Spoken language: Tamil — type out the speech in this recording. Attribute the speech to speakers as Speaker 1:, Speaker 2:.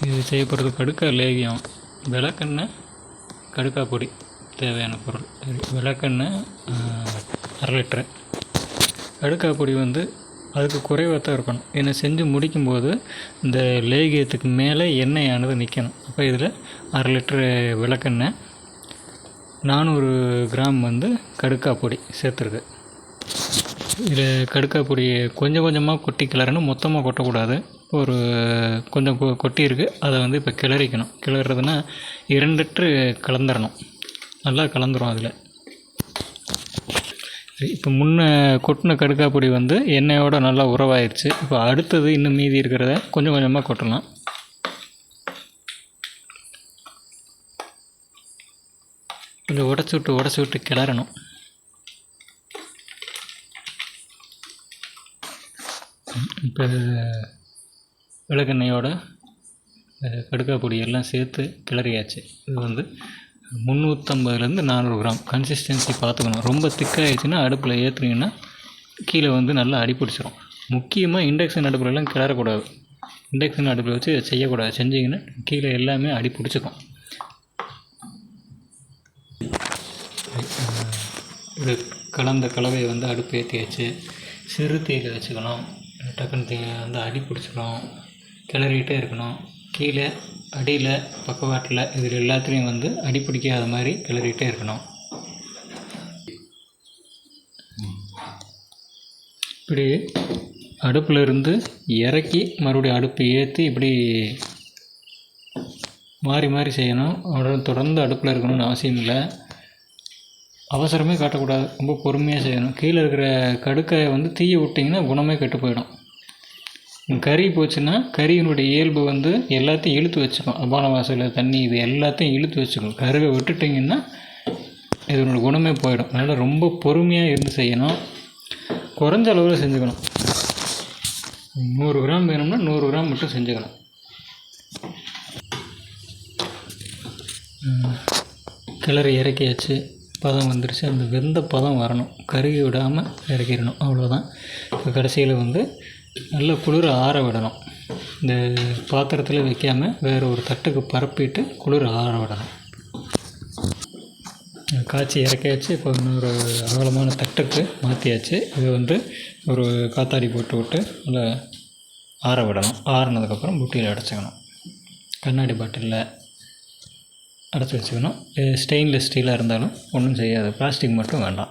Speaker 1: இது செய்யப்படுறது கடுக்கா லேகியம், விளக்கெண்ணெய், கடுக்கா பொடி தேவையான பொருள். விளக்கெண்ணெய் 1/2 லிட்டரு. கடுக்கா பொடி வந்து அதுக்கு குறைவாக தான் இருக்கணும். ஏன்னா செஞ்சு முடிக்கும்போது இந்த லேகியத்துக்கு மேலே எண்ணெயானது நிற்கணும். அப்போ இதில் 1/2 லிட்டரு விளக்கெண்ணெய், 400 கிராம் வந்து கடுக்கா பொடி சேர்த்துருக்கு. இதில் கடுக்கா பொடியை கொஞ்சம் கொஞ்சமாக கொட்டி கிளறணும், மொத்தமாக கொட்டக்கூடாது. ஒரு கொஞ்சம் கொட்டி இருக்குது, அதை வந்து இப்போ கிளறிக்கணும். கிளறதுன்னா 2 லிட்ரு கலந்துடணும், நல்லா கலந்துரும். அதில் இப்போ முன்ன கொட்டின கடுக்கா பொடி வந்து எண்ணெயோடு நல்லா உறவாயிருச்சு. இப்போ அடுத்தது இன்னும் மீதி இருக்கிறத கொஞ்சம் கொஞ்சமாக கொட்டலாம். கொஞ்சம் உடச்சி விட்டு கிளறணும். இப்போ விளக்கெண்ணெயோட கடுக்கா பொடி எல்லாம் சேர்த்து கிளறியாச்சு. இது வந்து 350லேருந்து 400 கிராம். கன்சிஸ்டன்சி பார்த்துக்கணும். ரொம்ப திக்காகிடுச்சுன்னா அடுப்பில் ஏற்றுனீங்கன்னா கீழே வந்து நல்லா அடிப்பிடிச்சிடும். முக்கியமாக இண்டக்ஷன் அடுப்புலலாம் கிளறக்கூடாது. இண்டக்ஷன் அடுப்பில் வச்சு செய்யக்கூடாது. செஞ்சிங்கன்னா கீழே எல்லாமே அடிப்பிடிச்சிக்கும். இது கலந்த கலவையை வந்து அடுப்பு ஏற்றியாச்சு. சிறு தீயில் வச்சுக்கணும். டக்குன்னு தீ வந்து அடி பிடிச்சிடும். கிளறிகிட்டே இருக்கணும். கீழே, அடியில், பக்கவாட்டில் இதில் எல்லாத்துலேயும் வந்து அடி பிடிக்காத மாதிரி கிளறிகிட்டே இருக்கணும். இப்படி அடுப்பில் இருந்து இறக்கி மறுபடியும் அடுப்பு ஏற்றி இப்படி மாறி மாறி செய்யணும். தொடர்ந்து அடுப்பில் இருக்கணும்னு அவசியம் இல்லை. அவசரமே காட்டக்கூடாது, ரொம்ப பொறுமையாக செய்யணும். கீழே இருக்கிற கடுக்காயை வந்து தீயை விட்டிங்கன்னா குணமே கெட்டு போயிடும். கறி போச்சுன்னா கறியினுடைய இயல்பு வந்து எல்லாத்தையும் இழுத்து வச்சுக்கும். அபான வாசல், தண்ணி, இது எல்லாத்தையும் இழுத்து வச்சுக்கும். கருவை விட்டுட்டிங்கன்னா இதனோட குணமே போயிடும். அதனால் ரொம்ப பொறுமையாக இருந்து செய்யணும். குறைஞ்ச அளவில் செஞ்சுக்கணும். 100 கிராம் வேணும்னா 100 கிராம் மட்டும் செஞ்சுக்கணும். கிளறி இறக்கியாச்சு. பதம் வந்துருச்சு. அந்த வெந்த பதம் வரணும். கருகி விடாமல் இறக்கிடணும். அவ்வளோதான். இப்போ கடைசியில் வந்து நல்லா குளிர ஆற விடணும். இந்த பாத்திரத்தில் வைக்காமல் வேறு ஒரு தட்டுக்கு பரப்பிட்டு குளிர ஆற விடணும். காய்ச்சி இறக்கியாச்சு. இப்போ இன்னொரு அகலமான தட்டுக்கு மாற்றியாச்சு. இது வந்து ஒரு காத்தாடி போட்டு விட்டு நல்லா ஆற விடணும். ஆறினதுக்கப்புறம் புட்டியில் அடைச்சிக்கணும். கண்ணாடி பாட்டிலில் அடைச்சி வச்சுக்கணும். ஸ்டெயின்லெஸ் ஸ்டீலாக இருந்தாலும் ஒன்றும் செய்யாது. பிளாஸ்டிக் மட்டும் வேண்டாம்.